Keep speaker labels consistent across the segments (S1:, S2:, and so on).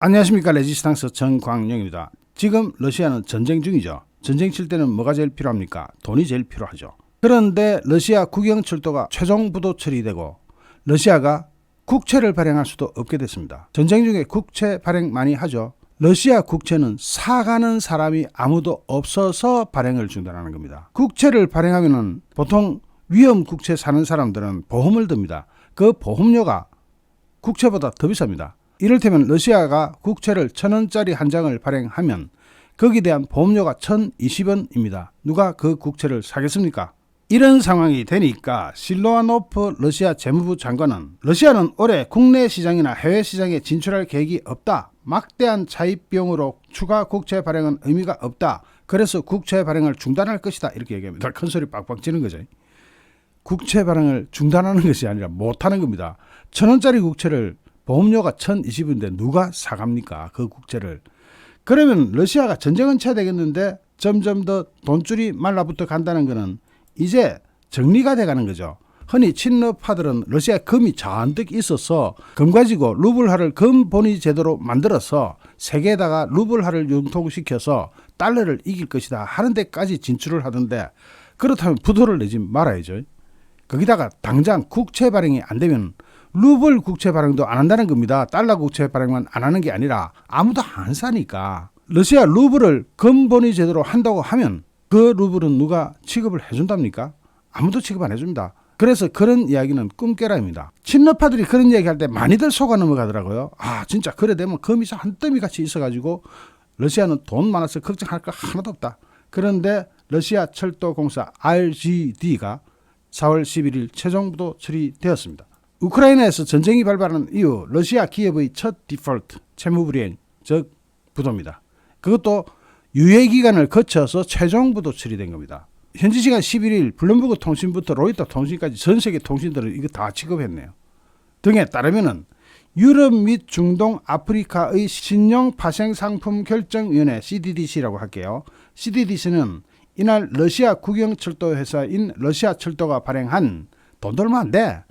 S1: 안녕하십니까. 레지스탕스 정광영입니다. 지금 러시아는 전쟁 중이죠. 전쟁 칠 때는 뭐가 제일 필요합니까? 돈이 제일 필요하죠. 그런데 러시아 국영철도가 최종 부도 처리되고 러시아가 국채를 발행할 수도 없게 됐습니다. 전쟁 중에 국채 발행 많이 하죠. 러시아 국채는 사가는 사람이 아무도 없어서 발행을 중단하는 겁니다. 국채를 발행하면 보통 위험 국채 사는 사람들은 보험을 듭니다. 그 보험료가 국채보다 더 비쌉니다. 이를테면 러시아가 국채를 1,000원짜리 한 장을 발행하면 거기에 대한 보험료가 1,020원입니다. 누가 그 국채를 사겠습니까? 이런 상황이 되니까 실로아노프 러시아 재무부 장관은 러시아는 올해 국내 시장이나 해외 시장에 진출할 계획이 없다. 막대한 차입 비용으로 추가 국채 발행은 의미가 없다. 그래서 국채 발행을 중단할 것이다. 이렇게 얘기합니다. 큰 소리 빡빡 치는 거죠. 국채 발행을 중단하는 것이 아니라 못하는 겁니다. 1,000원짜리 국채를 보험료가 1,020원인데 누가 사갑니까? 그 국채를. 그러면 러시아가 전쟁은 쳐야 되겠는데 점점 더 돈줄이 말라붙어 간다는 것은 이제 정리가 돼가는 거죠. 흔히 친러파들은 러시아에 금이 잔뜩 있어서 금 가지고 루블화를 금본위 제도로 만들어서 세계에다가 루블화를 융통시켜서 달러를 이길 것이다 하는 데까지 진출을 하던데, 그렇다면 부도를 내지 말아야죠. 거기다가 당장 국채 발행이 안 되면 루블 국채 발행도 안 한다는 겁니다. 달러 국채 발행만 안 하는 게 아니라 아무도 안 사니까. 러시아 루블을 금본위 제도로 한다고 하면 그 루블은 누가 취급을 해준답니까? 아무도 취급 안 해줍니다. 그래서 그런 이야기는 꿈깨라입니다. 친러파들이 그런 이야기할 때 많이들 속아 넘어가더라고요. 아, 진짜 그래 되면 금이 한 더미 같이 있어가지고 러시아는 돈 많아서 걱정할 거 하나도 없다. 그런데 러시아 철도공사 RGD가 4월 11일 최종 부도 처리되었습니다. 우크라이나에서 전쟁이 발발한 이후 러시아 기업의 첫 디폴트 채무 불이행, 즉 부도입니다. 그것도 유예기간을 거쳐서 최종 부도 처리된 겁니다. 현지 시간 11일 블룸버그 통신부터 로이터 통신까지 전 세계 통신들은 이거 다 취급했네요. 등에 따르면 유럽 및 중동 아프리카의 신용 파생 상품 결정위원회 CDDC라고 할게요. CDDC는 이날 러시아 국영철도 회사인 러시아 철도가 발행한 돈도 얼마 안 돼.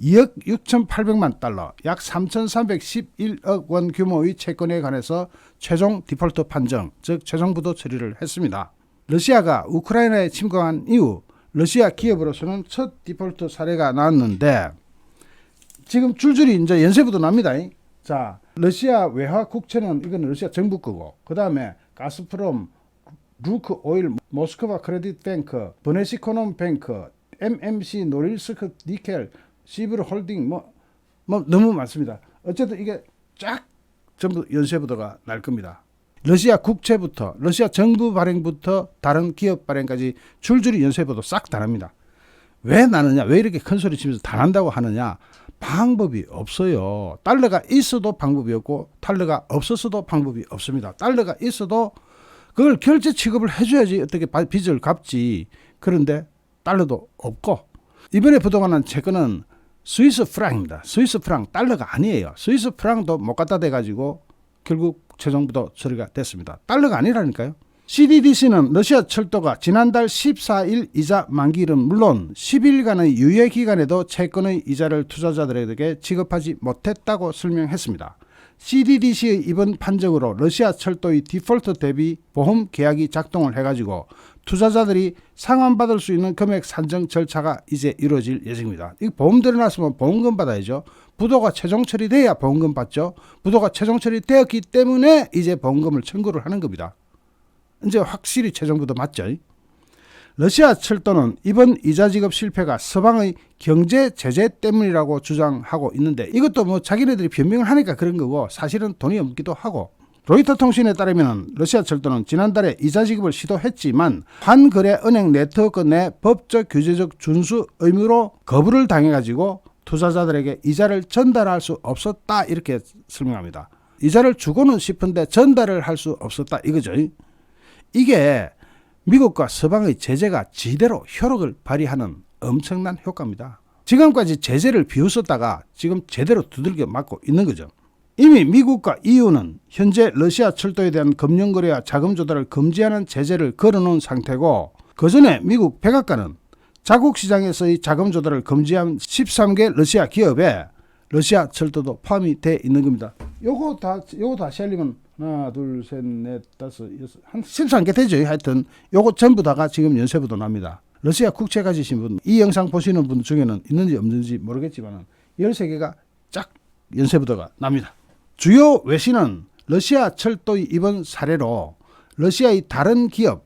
S1: 2억 6,800만 달러, 약 3,311억 원 규모의 채권에 관해서 최종 디폴트 판정, 즉 최종 부도 처리를 했습니다. 러시아가 우크라이나에 침공한 이후 러시아 기업으로서는 첫 디폴트 사례가 나왔는데 지금 줄줄이 이제 연쇄부도 납니다. 자, 러시아 외화 국채는 이건 러시아 정부 거고, 그 다음에 가스프롬, 루크 오일, 모스크바 크레딧 뱅크, 버네시코놈 뱅크, MMC 노릴스크 니켈, 시브르 홀딩 뭐 너무 많습니다. 어쨌든 이게 쫙 전부 연쇄부도가 날 겁니다. 러시아 국채부터 러시아 정부 발행부터 다른 기업 발행까지 줄줄이 연쇄부도 싹 다 납니다. 왜 나느냐? 왜 이렇게 큰 소리 치면서 다 난다고 하느냐? 방법이 없어요. 달러가 있어도 방법이 없고 달러가 없었어도 방법이 없습니다. 달러가 있어도 그걸 결제 취급을 해줘야지 어떻게 빚을 갚지. 그런데 달러도 없고, 이번에 부도가 난 채권은 스위스 프랑입니다. 스위스 프랑, 달러가 아니에요. 스위스 프랑도 못 갖다 대가지고 결국 최종 부도 처리가 됐습니다. 달러가 아니라니까요. CDDC는 러시아 철도가 지난달 14일 이자 만기일은 물론 10일간의 유예 기간에도 채권의 이자를 투자자들에게 지급하지 못했다고 설명했습니다. CDDC의 이번 판정으로 러시아 철도의 디폴트 대비 보험 계약이 작동을 해가지고 투자자들이 상환받을 수 있는 금액 산정 절차가 이제 이루어질 예정입니다. 이 보험 들어놨으면 보험금 받아야죠. 부도가 최종 처리돼야 보험금 받죠. 부도가 최종 처리되었기 때문에 이제 보험금을 청구를 하는 겁니다. 이제 확실히 최종 부도 맞죠. 러시아 철도는 이번 이자 지급 실패가 서방의 경제 제재 때문이라고 주장하고 있는데, 이것도 뭐 자기네들이 변명을 하니까 그런 거고 사실은 돈이 없기도 하고, 로이터 통신에 따르면 러시아 철도는 지난달에 이자 지급을 시도했지만 환거래은행 네트워크 내 법적 규제적 준수 의무로 거부를 당해가지고 투자자들에게 이자를 전달할 수 없었다, 이렇게 설명합니다. 이자를 주고는 싶은데 전달을 할 수 없었다 이거죠. 이게 미국과 서방의 제재가 지대로 효력을 발휘하는 엄청난 효과입니다. 지금까지 제재를 비웃었다가 지금 제대로 두들겨 맞고 있는 거죠. 이미 미국과 EU는 현재 러시아 철도에 대한 금융거래와 자금 조달을 금지하는 제재를 걸어놓은 상태고, 그전에 미국 백악관은 자국 시장에서의 자금 조달을 금지한 13개 러시아 기업에 러시아 철도도 포함이 돼 있는 겁니다. 요거 다시 하려면 하나, 둘, 셋, 넷, 다섯, 여섯, 한 13개 되죠. 하여튼 요거 전부 다가 지금 연쇄부도 납니다. 러시아 국채 가지신 분, 이 영상 보시는 분 중에는 있는지 없는지 모르겠지만 13개가 쫙 연쇄부도가 납니다. 주요 외신은 러시아 철도의 이번 사례로 러시아의 다른 기업,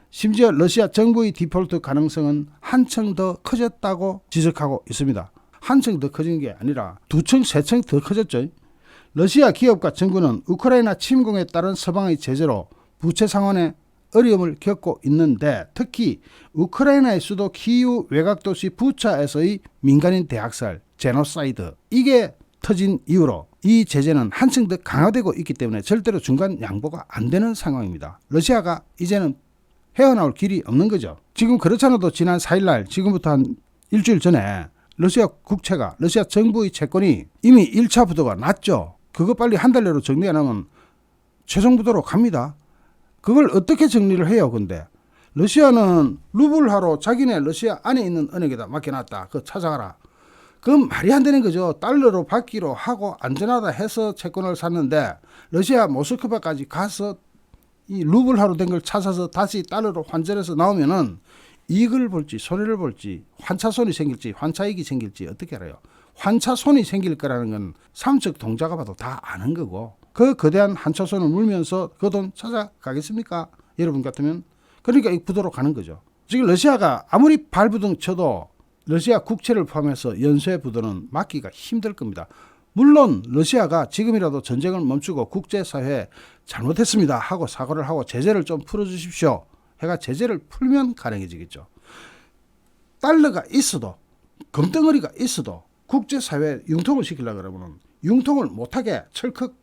S1: 심지어 러시아 정부의 디폴트 가능성은 한층 더 커졌다고 지적하고 있습니다. 한층 더 커진 게 아니라 2층, 3층 더 커졌죠. 러시아 기업과 정부는 우크라이나 침공에 따른 서방의 제재로 부채 상환에 어려움을 겪고 있는데, 특히 우크라이나의 수도 키이우 외곽도시 부차에서의 민간인 대학살, 제노사이드, 이게 터진 이후로 이 제재는 한층 더 강화되고 있기 때문에 절대로 중간 양보가 안 되는 상황입니다. 러시아가 이제는 헤어나올 길이 없는 거죠. 지금 그렇잖아도 지난 4일날, 지금부터 한 일주일 전에 러시아 국채가, 러시아 정부의 채권이 이미 1차 부도가 났죠. 그거 빨리 한 달 내로 정리 안 하면 최종 부도로 갑니다. 그걸 어떻게 정리를 해요? 근데 러시아는 루블화로 자기네 러시아 안에 있는 은행에다 맡겨놨다. 그거 찾아가라. 그건 말이 안 되는 거죠. 달러로 받기로 하고 안전하다 해서 채권을 샀는데, 러시아 모스크바까지 가서 이 루블화로 된 걸 찾아서 다시 달러로 환전해서 나오면은 이익을 볼지 손해를 볼지, 환차손이 생길지 환차이익이 생길지 어떻게 알아요? 환차손이 생길 거라는 건 삼척 동자가 봐도 다 아는 거고, 그 거대한 환차손을 물면서 그 돈 찾아가겠습니까? 여러분 같으면. 그러니까 이 부도로 가는 거죠. 지금 러시아가 아무리 발부둥 쳐도 러시아 국채를 포함해서 연쇄 부도는 막기가 힘들 겁니다. 물론 러시아가 지금이라도 전쟁을 멈추고 국제사회에 잘못했습니다 하고 사과를 하고 제재를 좀 풀어주십시오 해가 제재를 풀면 가능해지겠죠. 달러가 있어도, 금덩어리가 있어도 국제사회에 융통을 시키려고 그러면 융통을 못하게 철컥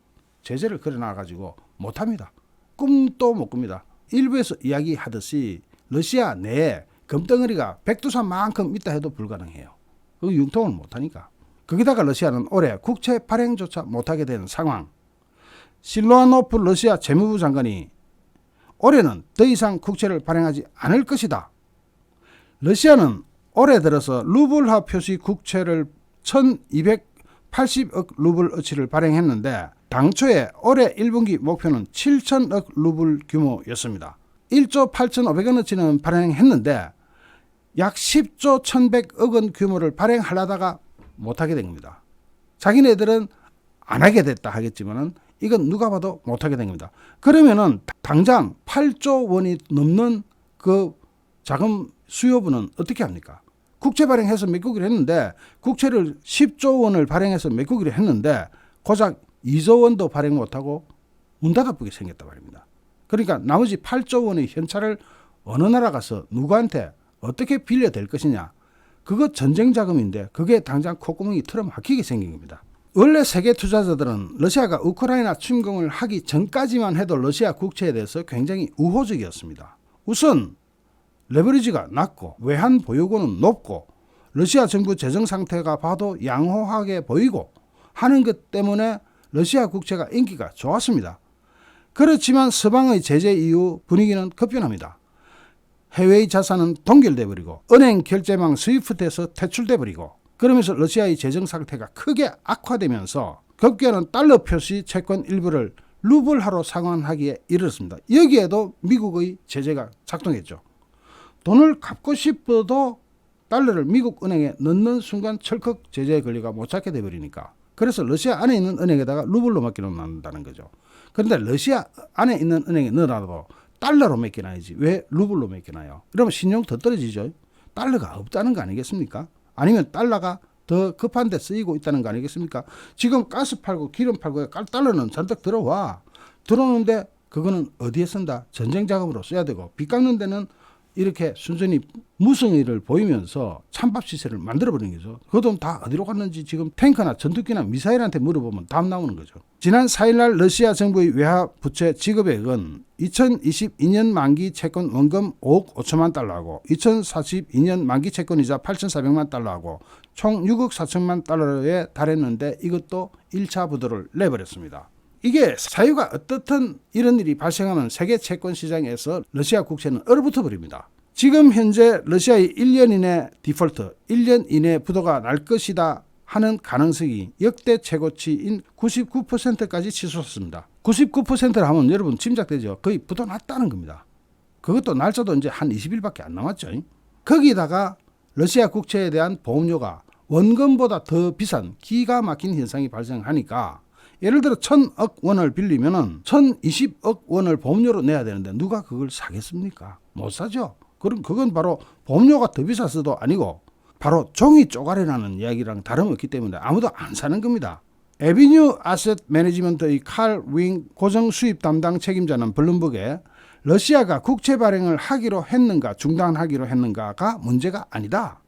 S1: 제재를 걸어놔가지고 못합니다. 꿈도 못 꿉니다. 일부에서 이야기하듯이 러시아 내에 금덩어리가 백두산만큼 있다 해도 불가능해요. 그 융통을 못하니까. 거기다가 러시아는 올해 국채 발행조차 못하게 된 상황. 실로아노프 러시아 재무부 장관이 올해는 더 이상 국채를 발행하지 않을 것이다. 러시아는 올해 들어서 루블화 표시 국채를 1280억 루블어치를 발행했는데, 당초에 올해 1분기 목표는 7천억 루블 규모였습니다. 1조 8,500원어치는 발행했는데 약 10조 1,100억 원 규모를 발행하려다가 못하게 된 겁니다. 자기네들은 안 하게 됐다 하겠지만은 이건 누가 봐도 못하게 된 겁니다. 그러면은 당장 8조 원이 넘는 그 자금 수요분은 어떻게 합니까? 국채 발행해서 메꾸기로 했는데, 국채를 10조 원을 발행해서 메꾸기로 했는데 고작 2조 원도 발행 못하고 문 닫아보게 생겼단 말입니다. 그러니까 나머지 8조 원의 현찰을 어느 나라 가서 누구한테 어떻게 빌려댈 것이냐, 그거 전쟁 자금인데 그게 당장 콧구멍이 틀어막히게 생긴 겁니다. 원래 세계 투자자들은 러시아가 우크라이나 침공을 하기 전까지만 해도 러시아 국채에 대해서 굉장히 우호적이었습니다. 우선 레버리지가 낮고 외환 보유고는 높고 러시아 정부 재정 상태가 봐도 양호하게 보이고 하는 것 때문에 러시아 국채가 인기가 좋았습니다. 그렇지만 서방의 제재 이후 분위기는 급변합니다. 해외의 자산은 동결돼 버리고 은행 결제망 스위프트에서 퇴출돼 버리고, 그러면서 러시아의 재정 상태가 크게 악화되면서 급기야는 달러 표시 채권 일부를 루블화로 상환하기에 이르렀습니다. 여기에도 미국의 제재가 작동했죠. 돈을 갚고 싶어도 달러를 미국 은행에 넣는 순간 철컥 제재에 걸려가 못 찾게 돼버리니까, 그래서 러시아 안에 있는 은행에다가 루블로 맡겨놓는다는 거죠. 그런데 러시아 안에 있는 은행에 넣어놔도 달러로 맡겨놔야지 왜 루블로 맡겨놔요? 그러면 신용 더 떨어지죠. 달러가 없다는 거 아니겠습니까? 아니면 달러가 더 급한 데 쓰이고 있다는 거 아니겠습니까? 지금 가스 팔고 기름 팔고 달러는 잔뜩 들어와. 들어오는데 그거는 어디에 쓴다? 전쟁 자금으로 써야 되고, 빚 깎는 데는 이렇게 순전히 무성의를 보이면서 찬밥 시세를 만들어버리는 거죠. 그 돈 다 어디로 갔는지 지금 탱크나 전투기나 미사일한테 물어보면 답 나오는 거죠. 지난 4일날 러시아 정부의 외화 부채 지급액은 2022년 만기 채권 원금 5억 5천만 달러하고 2042년 만기 채권이자 8,400만 달러하고 총 6억 4천만 달러에 달했는데, 이것도 1차 부도를 내버렸습니다. 이게 사유가 어떻든 이런 일이 발생하면 세계 채권 시장에서 러시아 국채는 얼어붙어 버립니다. 지금 현재 러시아의 1년 이내 디폴트, 1년 이내 부도가 날 것이다 하는 가능성이 역대 최고치인 99%까지 치솟았습니다. 99%를 하면 여러분 짐작되죠. 거의 부도났다는 겁니다. 그것도 날짜도 이제 한 20일밖에 안 남았죠. 거기다가 러시아 국채에 대한 보험료가 원금보다 더 비싼 기가 막힌 현상이 발생하니까 예를 들어 1,000억 원을 빌리면은 1,020억 원을 보험료로 내야 되는데 누가 그걸 사겠습니까? 못 사죠. 그럼 그건 바로 보험료가 더 비쌌어도 아니고 바로 종이 쪼가리라는 이야기랑 다름없기 때문에 아무도 안 사는 겁니다. 에비뉴 아셋 매니지먼트의 칼 윙 고정 수입 담당 책임자는 블룸버그에 러시아가 국채 발행을 하기로 했는가 중단하기로 했는가가 문제가 아니다.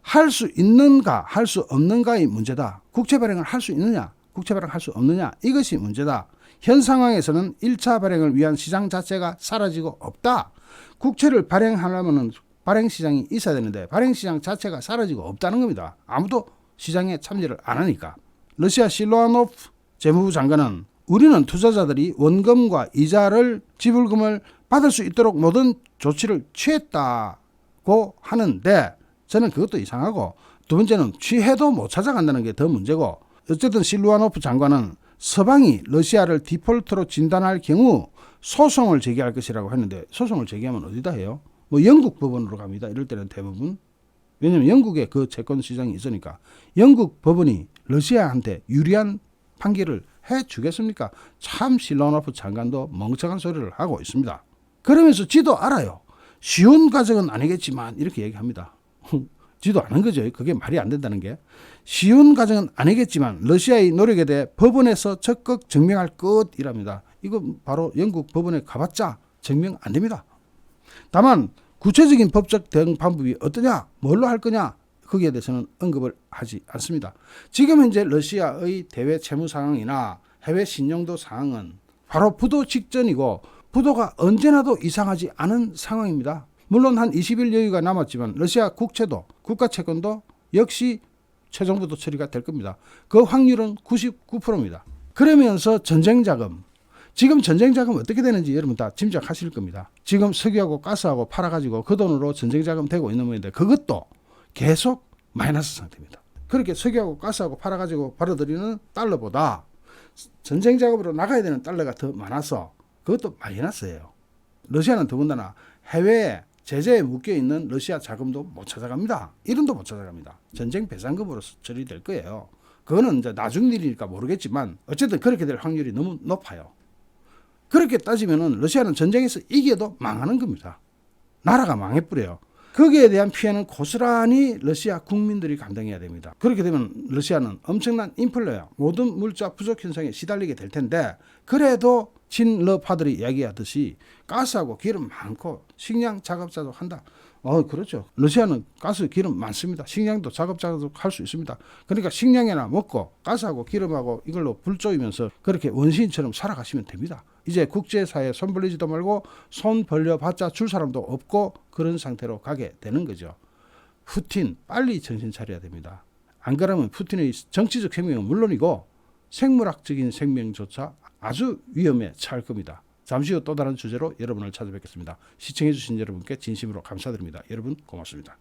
S1: 할 수 있는가 할 수 없는가의 문제다. 국채 발행을 할 수 있느냐 국채 발행할 수 없느냐 이것이 문제다. 현 상황에서는 1차 발행을 위한 시장 자체가 사라지고 없다. 국채를 발행하려면 발행 시장이 있어야 되는데 발행 시장 자체가 사라지고 없다는 겁니다. 아무도 시장에 참여를 안 하니까. 러시아 실로아노프 재무부 장관은 우리는 투자자들이 원금과 이자를 지불금을 받을 수 있도록 모든 조치를 취했다고 하는데 저는 그것도 이상하고 두 번째는 취해도 못 찾아간다는 게 더 문제고 어쨌든 실루아노프 장관은 서방이 러시아를 디폴트로 진단할 경우 소송을 제기할 것이라고 했는데 소송을 제기하면 어디다 해요? 뭐 영국 법원으로 갑니다. 이럴 때는 대부분. 왜냐하면 영국에 그 채권 시장이 있으니까 영국 법원이 러시아한테 유리한 판결을 해주겠습니까? 참 실루아노프 장관도 멍청한 소리를 하고 있습니다. 그러면서 지도 알아요. 쉬운 과정은 아니겠지만 이렇게 얘기합니다. 지도 아는 거죠. 그게 말이 안 된다는 게. 쉬운 과정은 아니겠지만 러시아의 노력에 대해 법원에서 적극 증명할 것이랍니다. 이거 바로 영국 법원에 가봤자 증명 안 됩니다. 다만 구체적인 법적 대응 방법이 어떠냐 뭘로 할 거냐 거기에 대해서는 언급을 하지 않습니다. 지금 현재 러시아의 대외 채무 상황이나 해외 신용도 상황은 바로 부도 직전이고 부도가 언제나도 이상하지 않은 상황입니다. 물론 한 20일 여유가 남았지만 러시아 국채도 국가채권도 역시 최종 부도 처리가 될 겁니다. 그 확률은 99%입니다. 그러면서 전쟁자금 지금 전쟁자금 어떻게 되는지 여러분 다 짐작하실 겁니다. 지금 석유하고 가스하고 팔아가지고 그 돈으로 전쟁자금 되고 있는 모양인데 그것도 계속 마이너스 상태입니다. 그렇게 석유하고 가스하고 팔아가지고 벌어들이는 달러보다 전쟁자금으로 나가야 되는 달러가 더 많아서 그것도 마이너스예요. 러시아는 더군다나 해외에 제재에 묶여있는 러시아 자금도 못 찾아갑니다. 이름도 못 찾아갑니다. 전쟁 배상금으로 처리될 거예요. 그거는 이제 나중 일이니까 모르겠지만 어쨌든 그렇게 될 확률이 너무 높아요. 그렇게 따지면은 러시아는 전쟁에서 이겨도 망하는 겁니다. 나라가 망해버려요. 거기에 대한 피해는 고스란히 러시아 국민들이 감당해야 됩니다. 그렇게 되면 러시아는 엄청난 인플레야 모든 물자 부족 현상에 시달리게 될 텐데 그래도 친러파들이 이야기하듯이 가스하고 기름 많고 식량 자급자족 한다. 그렇죠. 러시아는 가스 기름 많습니다. 식량도 자급자족 할 수 있습니다. 그러니까 식량이나 먹고 가스하고 기름하고 이걸로 불 쪼이면서 그렇게 원시인처럼 살아가시면 됩니다. 이제 국제사회에 손 벌리지도 말고 손 벌려봤자 줄 사람도 없고 그런 상태로 가게 되는 거죠. 푸틴 빨리 정신 차려야 됩니다. 안 그러면 푸틴의 정치적 생명은 물론이고 생물학적인 생명조차 아주 위험에 처할 겁니다. 잠시 후 또 다른 주제로 여러분을 찾아뵙겠습니다. 시청해주신 여러분께 진심으로 감사드립니다. 여러분 고맙습니다.